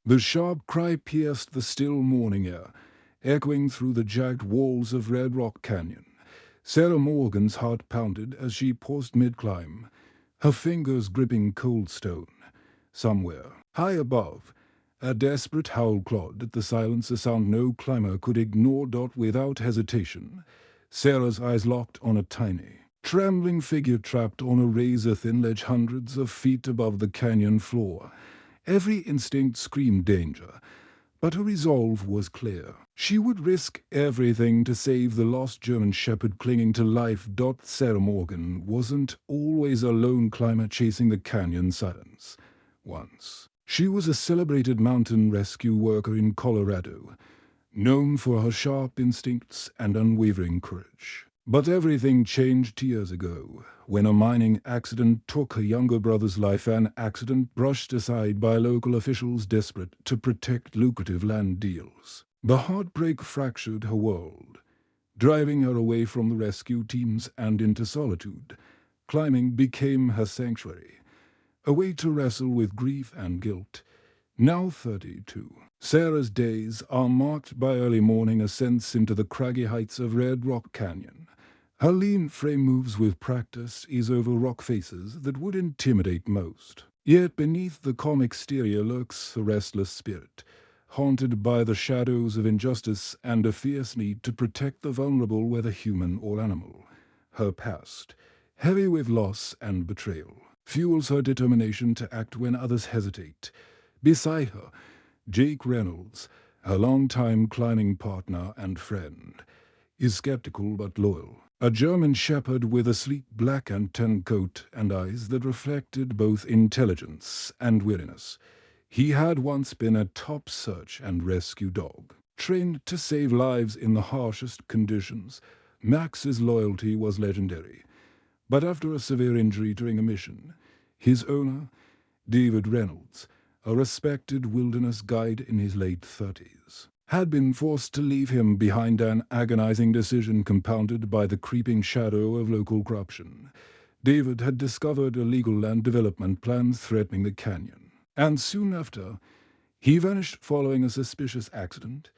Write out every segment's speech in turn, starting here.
The sharp cry pierced the still morning air, echoing through the jagged walls of Red Rock Canyon. Sarah Morgan's heart pounded as she paused mid-climb, her fingers gripping cold stone. Somewhere, high above, a desperate howl clawed at the silence, a sound no climber could ignore. Without hesitation, Sarah's eyes locked on a tiny, trembling figure trapped on a razor-thin ledge hundreds of feet above the canyon floor. Every instinct screamed danger, but her resolve was clear. She would risk everything to save the lost German shepherd clinging to life. Sarah Morgan wasn't always a lone climber chasing the canyon silence. Once, she was a celebrated mountain rescue worker in Colorado, known for her sharp instincts and unwavering courage. But everything changed years ago, when a mining accident took her younger brother's life, an accident brushed aside by local officials desperate to protect lucrative land deals. The heartbreak fractured her world, driving her away from the rescue teams and into solitude. Climbing became her sanctuary, a way to wrestle with grief and guilt. Now 32, Sarah's days are marked by early morning ascents into the craggy heights of Red Rock Canyon. Her lean frame moves with practice, ease over rock faces that would intimidate most. Yet beneath the calm exterior lurks a restless spirit, haunted by the shadows of injustice and a fierce need to protect the vulnerable, whether human or animal. Her past, heavy with loss and betrayal, fuels her determination to act when others hesitate. Beside her, Jake Reynolds, her longtime climbing partner and friend, is skeptical but loyal. A German shepherd with a sleek black and tan coat and eyes that reflected both intelligence and weariness. He had once been a top search and rescue dog, trained to save lives in the harshest conditions. Max's loyalty was legendary. But after a severe injury during a mission, his owner, David Reynolds, a respected wilderness guide in his late 30s, had been forced to leave him behind, an agonizing decision compounded by the creeping shadow of local corruption. David had discovered illegal land development plans threatening the canyon, and soon after, he vanished following a suspicious accident.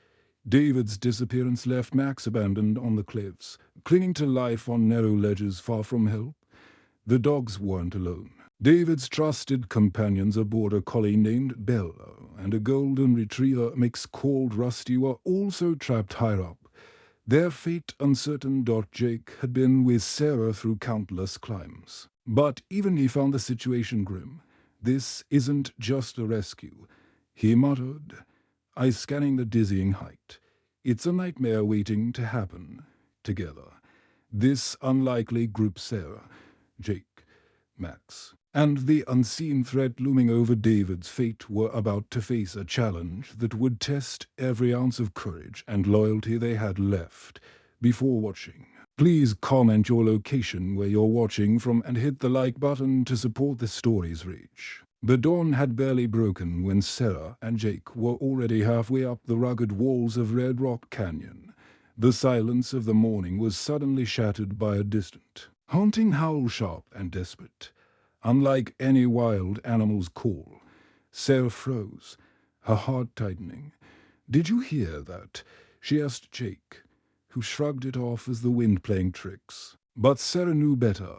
David's disappearance left Max abandoned on the cliffs, clinging to life on narrow ledges far from help. The dogs weren't alone. David's trusted companions, a border collie named Bella and a golden retriever mix called Rusty, were also trapped higher up, their fate uncertain. Jake had been with Sarah through countless climbs, but even he found the situation grim. "This isn't just a rescue," he muttered, eyes scanning the dizzying height. "It's a nightmare waiting to happen." Together, this unlikely group, Sarah, Jake, Max, and the unseen threat looming over David's fate, were about to face a challenge that would test every ounce of courage and loyalty they had left. Before watching, please comment your location where you're watching from and hit the like button to support the story's reach. The dawn had barely broken when Sarah and Jake were already halfway up the rugged walls of Red Rock Canyon. The silence of the morning was suddenly shattered by a distant, haunting howl, sharp and desperate, unlike any wild animal's call. Sarah froze, her heart tightening. "Did you hear that?" she asked Jake, who shrugged it off as the wind playing tricks. But Sarah knew better.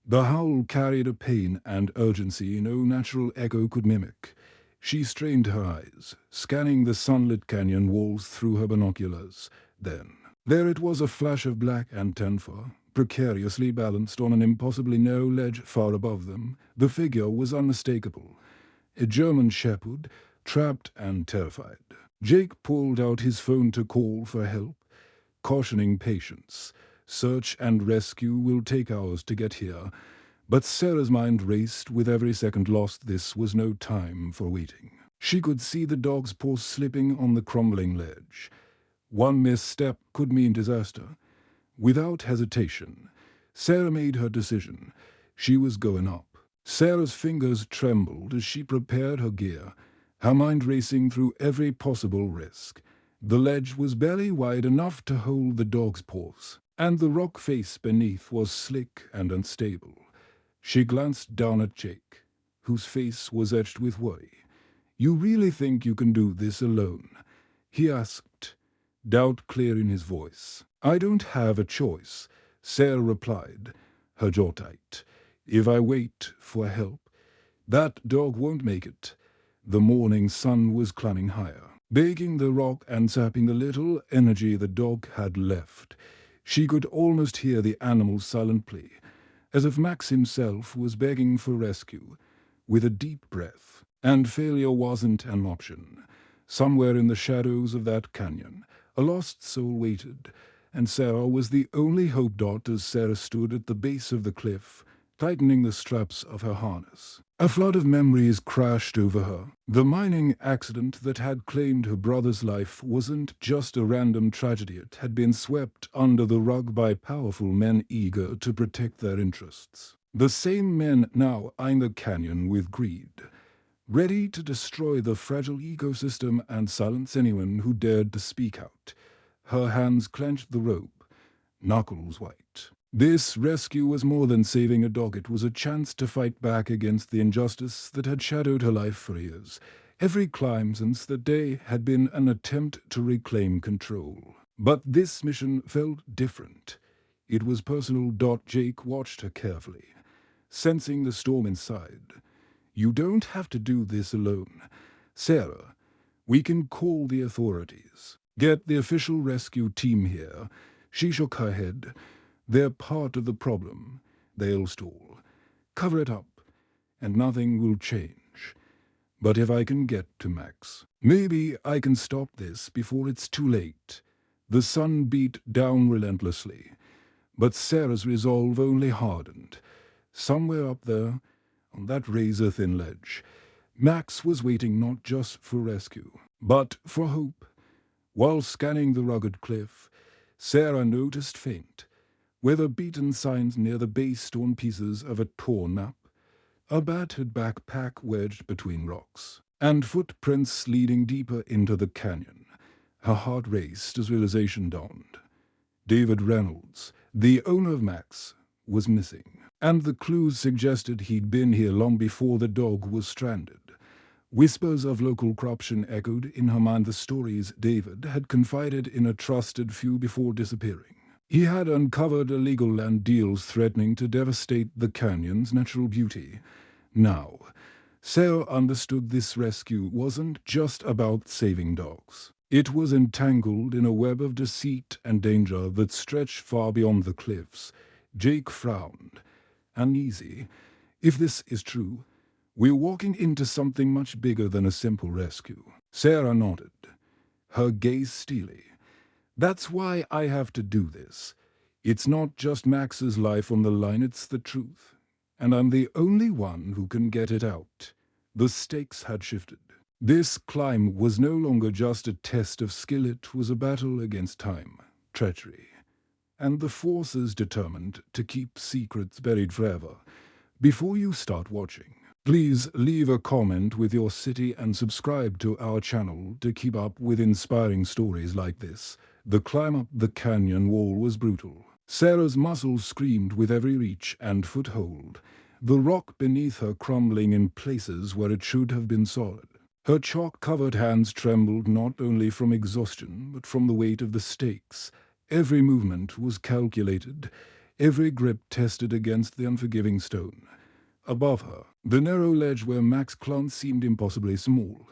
The howl carried a pain and urgency no natural echo could mimic. She strained her eyes, scanning the sunlit canyon walls through her binoculars. Then, there it was, a flash of black and tan fur, precariously balanced on an impossibly narrow ledge far above them. The figure was unmistakable. A German shepherd, trapped and terrified. Jake pulled out his phone to call for help, cautioning patience. Search and rescue will take hours to get here. But Sarah's mind raced with every second lost. This was no time for waiting. She could see the dog's paws slipping on the crumbling ledge. One misstep could mean disaster. Without hesitation, Sarah made her decision. She was going up. Sarah's fingers trembled as she prepared her gear, her mind racing through every possible risk. The ledge was barely wide enough to hold the dog's paws, and the rock face beneath was slick and unstable. She glanced down at Jake, whose face was etched with worry. "You really think you can do this alone?" he asked, doubt clear in his voice. "I don't have a choice," Sarah replied, her jaw tight. "If I wait for help, that dog won't make it." The morning sun was climbing higher, baking the rock and sapping the little energy the dog had left. She could almost hear the animal's silent plea, as if Max himself was begging for rescue, with a deep breath. And failure wasn't an option. Somewhere in the shadows of that canyon, a lost soul waited, and Sarah was the only hope dot as Sarah stood at the base of the cliff, tightening the straps of her harness. A flood of memories crashed over her. The mining accident that had claimed her brother's life wasn't just a random tragedy. It had been swept under the rug by powerful men eager to protect their interests. The same men now eyeing the canyon with greed, ready to destroy the fragile ecosystem and silence anyone who dared to speak out. Her hands clenched the rope, knuckles white. This rescue was more than saving a dog. It was a chance to fight back against the injustice that had shadowed her life for years. Every climb since that day had been an attempt to reclaim control. But this mission felt different. It was personal. Jake watched her carefully, sensing the storm inside. "You don't have to do this alone, Sarah. We can call the authorities. Get the official rescue team here." She shook her head. "They're part of the problem. They'll stall, cover it up, and nothing will change. But if I can get to Max, maybe I can stop this before it's too late." The sun beat down relentlessly, but Sarah's resolve only hardened. Somewhere up there, on that razor-thin ledge, Max was waiting not just for rescue, but for hope. While scanning the rugged cliff, Sarah noticed faint, weather-beaten signs near the base, torn pieces of a torn map, a battered backpack wedged between rocks, and footprints leading deeper into the canyon. Her heart raced as realization dawned. David Reynolds, the owner of Max, was missing, and the clues suggested he'd been here long before the dog was stranded. Whispers of local corruption echoed in her mind the stories David had confided in a trusted few before disappearing. He had uncovered illegal land deals threatening to devastate the canyon's natural beauty. Now, Sarah understood this rescue wasn't just about saving dogs. It was entangled in a web of deceit and danger that stretched far beyond the cliffs. Jake frowned. "Uneasy. If this is true, we're walking into something much bigger than a simple rescue." Sarah nodded, her gaze steely. "That's why I have to do this. It's not just Max's life on the line, it's the truth. And I'm the only one who can get it out." The stakes had shifted. This climb was no longer just a test of skill, it was a battle against time, treachery, and the forces determined to keep secrets buried forever. Before you start watching, please leave a comment with your city and subscribe to our channel to keep up with inspiring stories like this. The climb up the canyon wall was brutal. Sarah's muscles screamed with every reach and foothold, the rock beneath her crumbling in places where it should have been solid. Her chalk-covered hands trembled not only from exhaustion, but from the weight of the stakes. Every movement was calculated, every grip tested against the unforgiving stone. Above her, the narrow ledge where Max clung seemed impossibly small.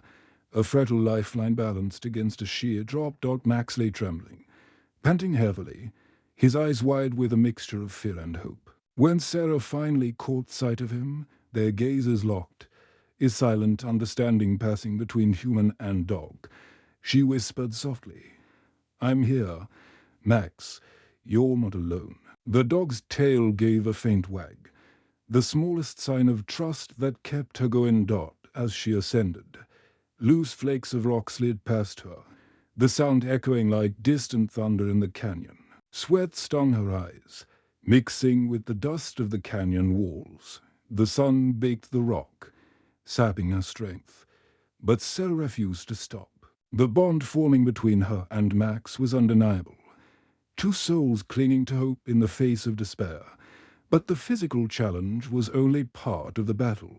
A fragile lifeline balanced against a sheer drop. Max lay trembling, panting heavily, his eyes wide with a mixture of fear and hope. When Sarah finally caught sight of him, their gazes locked, a silent understanding passing between human and dog. She whispered softly, "I'm here, Max. You're not alone." The dog's tail gave a faint wag, the smallest sign of trust that kept her going. As she ascended, loose flakes of rock slid past her, the sound echoing like distant thunder in the canyon. Sweat stung her eyes, mixing with the dust of the canyon walls. The sun baked the rock, sapping her strength. But Sarah refused to stop. The bond forming between her and Max was undeniable. Two souls clinging to hope in the face of despair. But the physical challenge was only part of the battle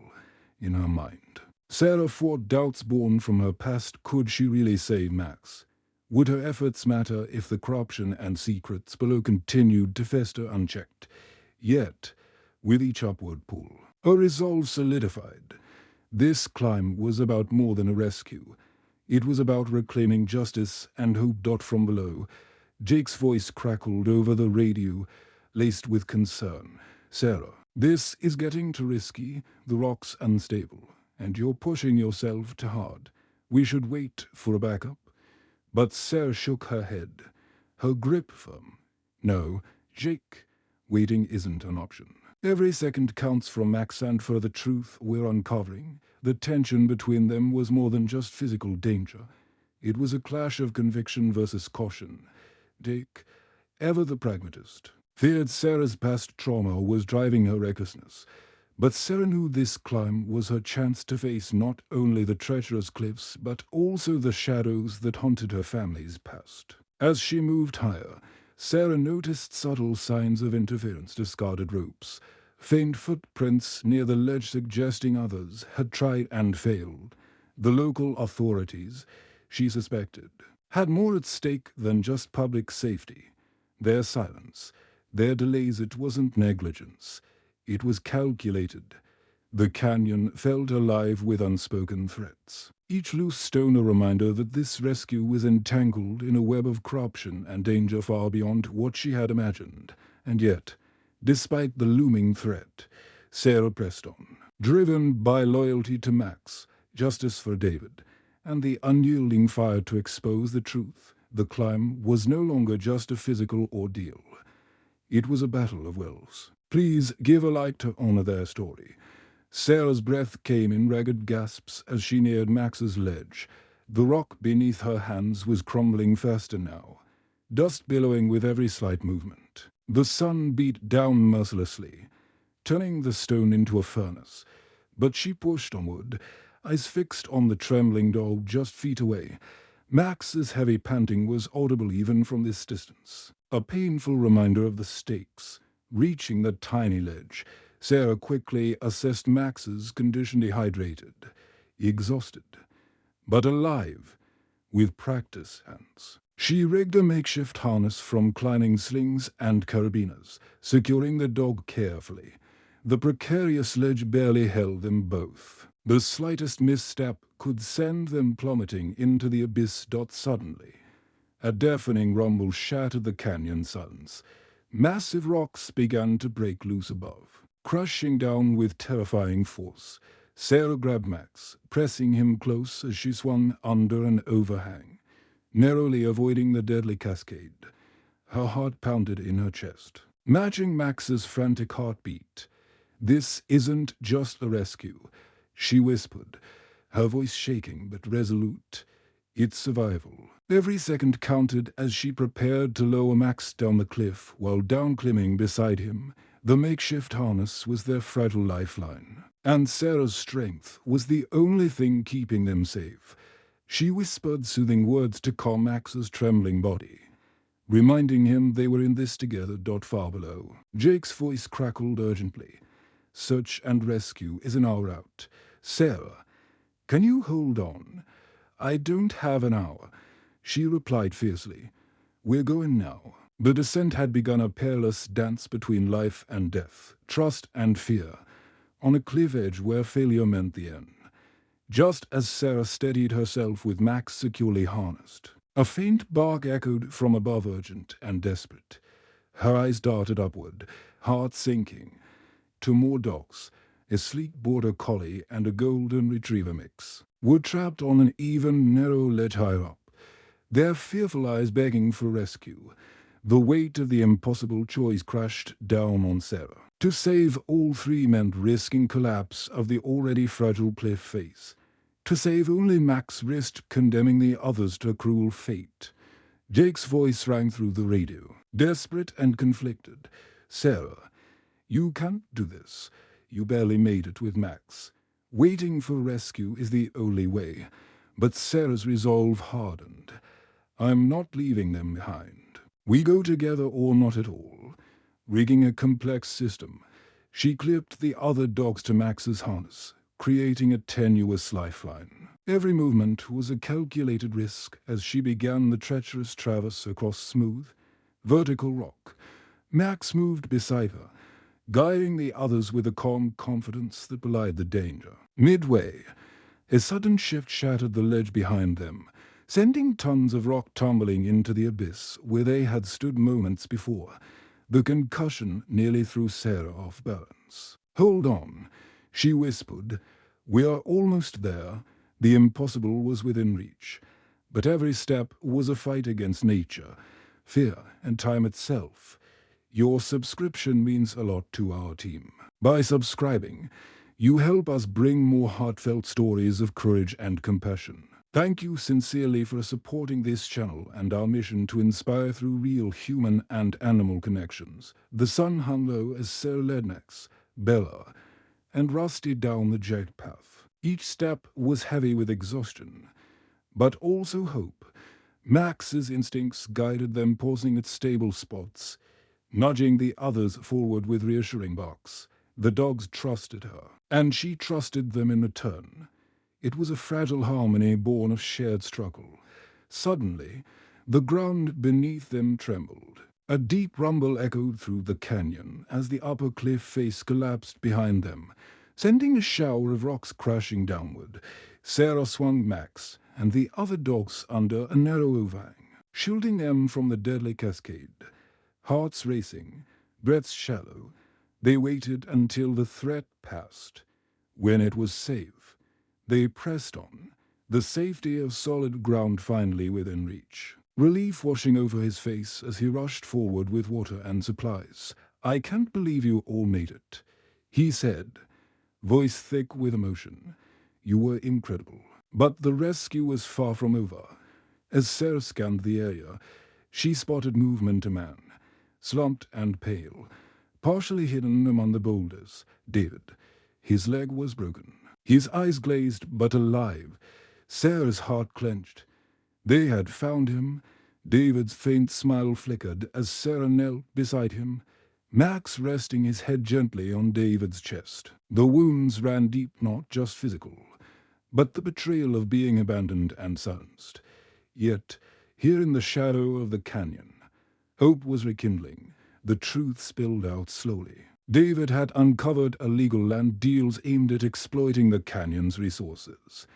in her mind. Sarah fought doubts born from her past. Could she really save Max? Would her efforts matter if the corruption and secrets below continued to fester unchecked? Yet, with each upward pull, her resolve solidified. This climb was about more than a rescue. It was about reclaiming justice and hope. From below, Jake's voice crackled over the radio, laced with concern. Sarah, this is getting too risky. The rock's unstable, and you're pushing yourself too hard. We should wait for a backup. But Sarah shook her head, her grip firm. No, Jake, waiting isn't an option. Every second counts from Max, and for the truth we're uncovering, the tension between them was more than just physical danger. It was a clash of conviction versus caution. Jake, ever the pragmatist, feared Sarah's past trauma was driving her recklessness. But Sarah knew this climb was her chance to face not only the treacherous cliffs, but also the shadows that haunted her family's past. As she moved higher, Sarah noticed subtle signs of interference. Discarded ropes, faint footprints near the ledge suggesting others had tried and failed. The local authorities, she suspected, had more at stake than just public safety. Their silence, their delays, it wasn't negligence. It was calculated. The canyon felt alive with unspoken threats. Each loose stone a reminder that this rescue was entangled in a web of corruption and danger far beyond what she had imagined. And yet, despite the looming threat, Sarah pressed on, driven by loyalty to Max, justice for David, and the unyielding fire to expose the truth. The climb was no longer just a physical ordeal. It was a battle of wills. Please give a light to honor their story. Sarah's breath came in ragged gasps as she neared Max's ledge. The rock beneath her hands was crumbling faster now, dust billowing with every slight movement. The sun beat down mercilessly, turning the stone into a furnace. But she pushed onward, eyes fixed on the trembling dog just feet away. Max's heavy panting was audible even from this distance, a painful reminder of the stakes. Reaching the tiny ledge, Sarah quickly assessed Max's condition: dehydrated, exhausted, but alive, with practice hands. She rigged a makeshift harness from climbing slings and carabiners, securing the dog carefully. The precarious ledge barely held them both. The slightest misstep could send them plummeting into the abyss. Suddenly, a deafening rumble shattered the canyon silence. Massive rocks began to break loose above, crushing down with terrifying force. Sarah grabbed Max, pressing him close as she swung under an overhang, narrowly avoiding the deadly cascade. Her heart pounded in her chest, matching Max's frantic heartbeat. "This isn't just a rescue," she whispered, her voice shaking but resolute. "It's survival." Every second counted as she prepared to lower Max down the cliff while downclimbing beside him. The makeshift harness was their fragile lifeline, and Sarah's strength was the only thing keeping them safe. She whispered soothing words to calm Max's trembling body, reminding him they were in this together. Far below, Jake's voice crackled urgently. "Search and rescue is an hour out. Sarah, can you hold on?" "I don't have an hour," she replied fiercely. "We're going now." The descent had begun, a perilous dance between life and death, trust and fear, on a cliff edge where failure meant the end. Just as Sarah steadied herself with Max securely harnessed, a faint bark echoed from above, urgent and desperate. Her eyes darted upward, heart sinking. Two more dogs, a sleek border collie and a golden retriever mix, were trapped on an even, narrow ledge higher up, their fearful eyes begging for rescue. The weight of the impossible choice crashed down on Sarah. To save all three meant risking collapse of the already fragile cliff face. To save only Max risked condemning the others to a cruel fate. Jake's voice rang through the radio, desperate and conflicted. "Sarah, you can't do this. You barely made it with Max. Waiting for rescue is the only way." But Sarah's resolve hardened. "I'm not leaving them behind. We go together or not at all." Rigging a complex system, she clipped the other dogs to Max's harness, creating a tenuous lifeline. Every movement was a calculated risk as she began the treacherous traverse across smooth, vertical rock. Max moved beside her, guiding the others with a calm confidence that belied the danger. Midway, a sudden shift shattered the ledge behind them, sending tons of rock tumbling into the abyss where they had stood moments before. The concussion nearly threw Sarah off balance. "Hold on," she whispered. "We are almost there." The impossible was within reach, but every step was a fight against nature, fear, and time itself. Your subscription means a lot to our team. By subscribing, you help us bring more heartfelt stories of courage and compassion. Thank you sincerely for supporting this channel and our mission to inspire through real human and animal connections. The sun hung low as Sarah led Max, Bella, and Rusty down the jagged path. Each step was heavy with exhaustion, but also hope. Max's instincts guided them, pausing at stable spots, nudging the others forward with reassuring barks. The dogs trusted her, and she trusted them in return. It was a fragile harmony born of shared struggle. Suddenly, the ground beneath them trembled. A deep rumble echoed through the canyon as the upper cliff face collapsed behind them, sending a shower of rocks crashing downward. Sarah swung Max and the other dogs under a narrow overhang, shielding them from the deadly cascade. Hearts racing, breaths shallow, they waited until the threat passed. When it was safe, they pressed on, the safety of solid ground finally within reach. Relief washing over his face as he rushed forward with water and supplies. "I can't believe you all made it," he said, voice thick with emotion. "You were incredible." But the rescue was far from over. As Sarah scanned the area, she spotted movement. A man, slumped and pale, partially hidden among the boulders. David. His leg was broken, his eyes glazed but alive. Sarah's heart clenched. They had found him. David's faint smile flickered as Sarah knelt beside him, Max resting his head gently on David's chest. The wounds ran deep, not just physical, but the betrayal of being abandoned and silenced. Yet, here in the shadow of the canyon, hope was rekindling. The truth spilled out slowly. David had uncovered illegal land deals aimed at exploiting the canyon's resources.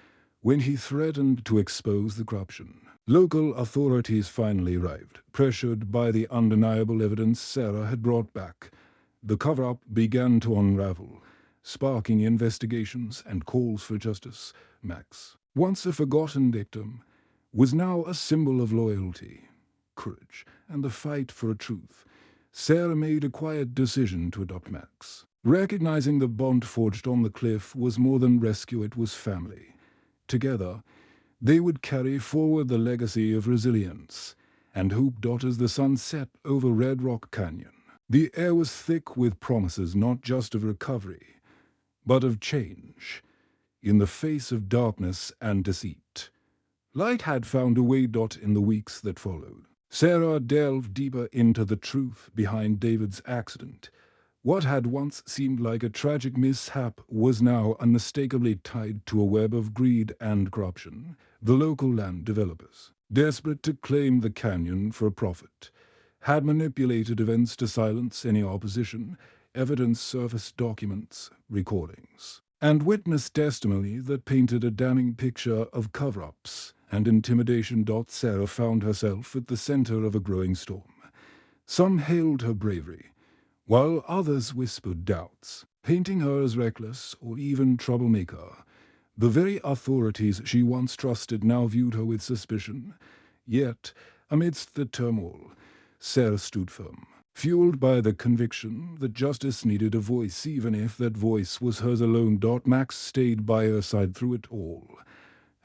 When he threatened to expose the corruption, local authorities finally arrived, pressured by the undeniable evidence Sarah had brought back. The cover-up began to unravel, sparking investigations and calls for justice. Max, once a forgotten victim, was now a symbol of loyalty, courage, and the fight for truth. Sarah made a quiet decision to adopt Max, recognizing the bond forged on the cliff was more than rescue, it was family. Together, they would carry forward the legacy of resilience and hope as the sun set over Red Rock Canyon. The air was thick with promises not just of recovery, but of change. In the face of darkness and deceit, light had found a way. In the weeks that followed, Sarah delved deeper into the truth behind David's accident. What had once seemed like a tragic mishap was now unmistakably tied to a web of greed and corruption. The local land developers, desperate to claim the canyon for profit, had manipulated events to silence any opposition. Evidence surfaced: documents, recordings, and witness testimony that painted a damning picture of cover-ups and intimidation. Sarah found herself at the center of a growing storm. Some hailed her bravery, while others whispered doubts, painting her as reckless or even troublemaker. The very authorities she once trusted now viewed her with suspicion. Yet, amidst the turmoil, Sarah stood firm, fueled by the conviction that justice needed a voice, even if that voice was hers alone. Max stayed by her side through it all,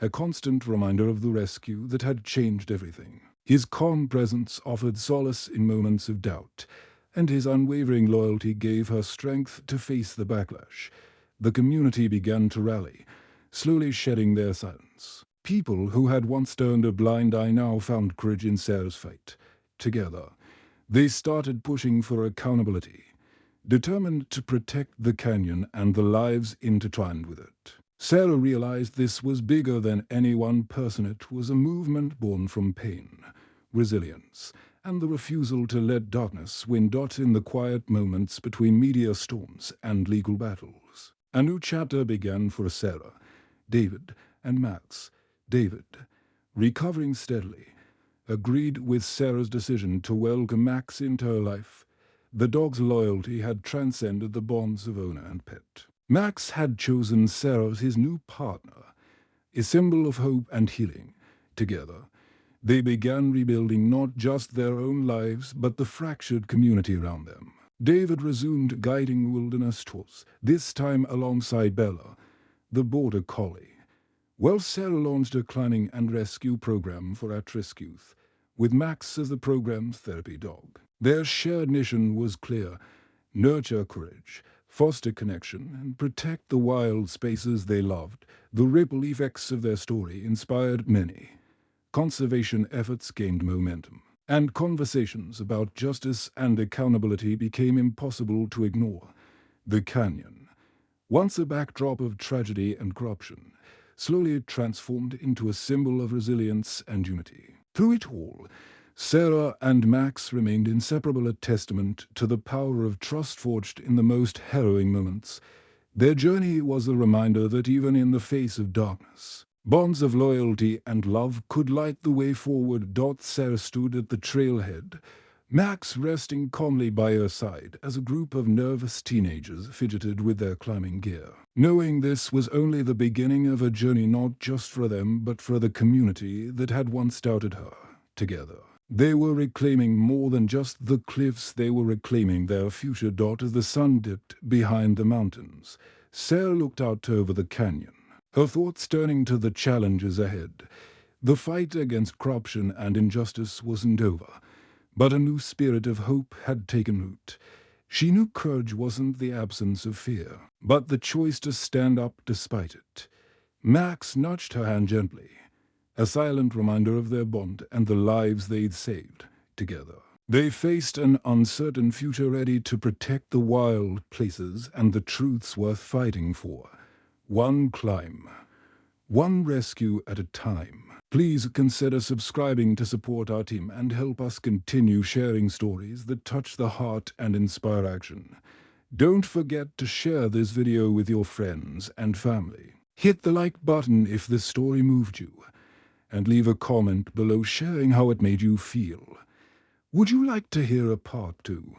a constant reminder of the rescue that had changed everything. His calm presence offered solace in moments of doubt, and his unwavering loyalty gave her strength to face the backlash. The community began to rally, slowly shedding their silence. People who had once turned a blind eye now found courage in Sarah's fight. Together, they started pushing for accountability. determined to protect the canyon and the lives intertwined with it. Sarah realized this was bigger than any one person. It was a movement born from pain, resilience, and the refusal to let darkness win. In the quiet moments between media storms and legal battles, a new chapter began for Sarah, David, and Max. David, recovering steadily, agreed with Sarah's decision to welcome Max into her life. The dog's loyalty had transcended the bonds of owner and pet. Max had chosen Sarah as his new partner, a symbol of hope and healing. Together, they began rebuilding not just their own lives, but the fractured community around them. David resumed guiding wilderness tours, this time alongside Bella, the border collie, while Sarah launched a climbing and rescue program for at-risk youth, with Max as the program's therapy dog. Their shared mission was clear: nurture courage, foster connection, and protect the wild spaces they loved. The ripple effects of their story inspired many. Conservation efforts gained momentum, and conversations about justice and accountability became impossible to ignore. The canyon, once a backdrop of tragedy and corruption, slowly transformed into a symbol of resilience and unity. Through it all, Sarah and Max remained inseparable, a testament to the power of trust forged in the most harrowing moments. Their journey was a reminder that even in the face of darkness, bonds of loyalty and love could light the way forward. Sarah stood at the trailhead, Max resting calmly by her side as a group of nervous teenagers fidgeted with their climbing gear. Knowing this was only the beginning of a journey not just for them but for the community that had once doubted her. Together, they were reclaiming more than just the cliffs. They were reclaiming their future. As the sun dipped behind the mountains, Sarah looked out over the canyon, her thoughts turning to the challenges ahead. The fight against corruption and injustice wasn't over, but a new spirit of hope had taken root. She knew courage wasn't the absence of fear, but the choice to stand up despite it. Max nudged her hand gently, a silent reminder of their bond and the lives they'd saved together. They faced an uncertain future, ready to protect the wild places and the truths worth fighting for. One climb, one rescue at a time. Please consider subscribing to support our team and help us continue sharing stories that touch the heart and inspire action. Don't forget to share this video with your friends and family. Hit the like button if this story moved you, and leave a comment below sharing how it made you feel. Would you like to hear a part 2?